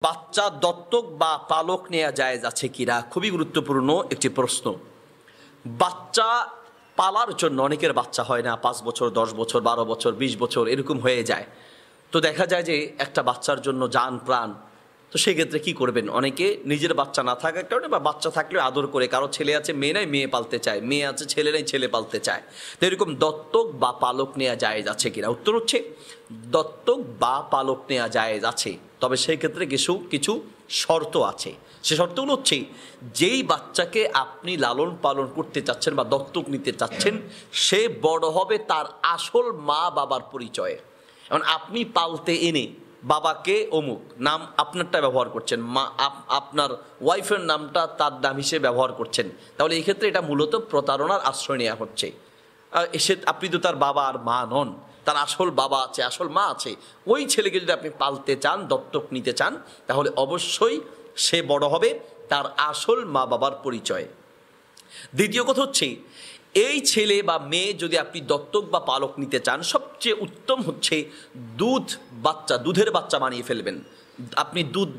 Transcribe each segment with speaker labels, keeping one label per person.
Speaker 1: বাচ্চা দত্তক বা পালক নেওয়া জায়েজ আছে কিনা খুবই গুরুত্বপূর্ণ একটি প্রশ্ন। বাচ্চা পালার জন্য অনেকের বাচ্চা হয় না, 5 বছর 10 বছর 12 বছর 20 বছর এরকম হয়ে যায়। তো দেখা যায় যে একটা বাচ্চার জন্য জান প্রাণ, তো সেক্ষেত্রে কি করবেন? অনেকে নিজের বাচ্চা না থাকার কারণে বা বাচ্চা থাকলেও আদর করে, কারো ছেলে আছে মেয়ে নাই মেয়ে পালতে চায়, মেয়ে আছে ছেলে নাই ছেলে পালতে চায়। তো এরকম দত্তক বা পালক নেওয়া জায়েজ আছে কিনা? উত্তর হচ্ছে দত্তক বা পালক নেওয়া জায়েজ আছে, তবে সেই ক্ষেত্রে কিছু শর্ত আছে। সে শর্তগুলো হচ্ছে, যেই বাচ্চাকে আপনি লালন পালন করতে চাচ্ছেন বা দত্তক নিতে চাচ্ছেন সে বড় হবে তার আসল মা বাবার পরিচয়ে। এখন আপনি পালতে এনে বাবাকে অমুক নাম আপনারটা ব্যবহার করছেন, মা আপনার ওয়াইফের নামটা তার নাম হিসেবে ব্যবহার করছেন, তাহলে এই ক্ষেত্রে এটা মূলত প্রতারণার আশ্রয় নেওয়া হচ্ছে। আপনি তো তার বাবা আর মা নন, তার আসল বাবা আছে, আসল মা আছে। ওই ছেলেকে যদি আপনি পালতে চান, দত্তক নিতে চান, তাহলে অবশ্যই সে বড় হবে তার আসল মা বাবার পরিচয়ে। দ্বিতীয় কথা হচ্ছে, এই ছেলে বা মেয়ে যদি আপনি দত্তক বা পালক নিতে চান, সবচেয়ে উত্তম হচ্ছে দুধের বাচ্চা বানিয়ে ফেলবেন। আপনি দুধ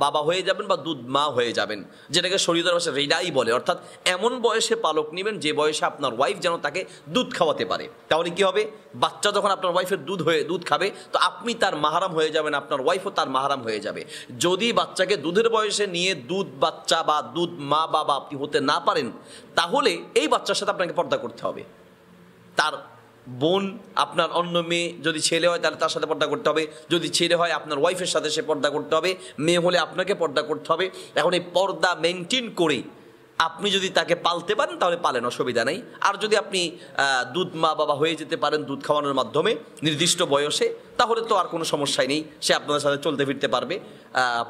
Speaker 1: বাবা হয়ে যাবেন বা দুধ মা হয়ে যাবেন, যেটাকে শরীয়তের ভাষায় রিডাই বলে। অর্থাৎ এমন বয়সে পালক নেবেন যে বয়সে আপনার ওয়াইফ যেন তাকে দুধ খাওয়াতে পারে। তাহলে কি হবে? বাচ্চা যখন আপনার ওয়াইফের দুধ খাবে, তো আপনি তার মাহারাম হয়ে যাবেন, আপনার ওয়াইফও তার মাহারাম হয়ে যাবে। যদি বাচ্চাকে দুধের বয়সে নিয়ে দুধ বাচ্চা বা দুধ মা বাবা আপনি হতে না পারেন, তাহলে এই বাচ্চার সাথে আপনাকে পর্দা করতে হবে। তার বোন, আপনার অন্য মেয়ে যদি ছেলে হয় তাহলে তার সাথে পর্দা করতে হবে, যদি ছেলে হয় আপনার ওয়াইফের সাথে সে পর্দা করতে হবে, মেয়ে হলে আপনাকে পর্দা করতে হবে। এখন এই পর্দা মেনটেন করে আপনি যদি তাকে পালতে পারেন তাহলে পালেন, অসুবিধা নেই। আর যদি আপনি দুধ মা বাবা হয়ে যেতে পারেন দুধ খাওয়ানোর মাধ্যমে নির্দিষ্ট বয়সে, তাহলে তো আর কোনো সমস্যাই নেই, সে আপনাদের সাথে চলতে ফিরতে পারবে,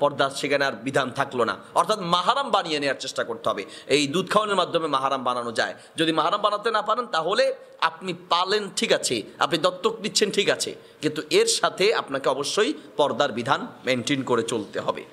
Speaker 1: পর্দা সেখানে আর বিধান থাকলো না। অর্থাৎ মাহারাম বানিয়ে নেওয়ার চেষ্টা করতে হবে। এই দুধ খাওয়ানোর মাধ্যমে মাহারাম বানানো যায়। যদি মাহারাম বানাতে না পারেন তাহলে আপনি পালেন ঠিক আছে, আপনি দত্তক দিচ্ছেন ঠিক আছে, কিন্তু এর সাথে আপনাকে অবশ্যই পর্দার বিধান মেনটেন করে চলতে হবে।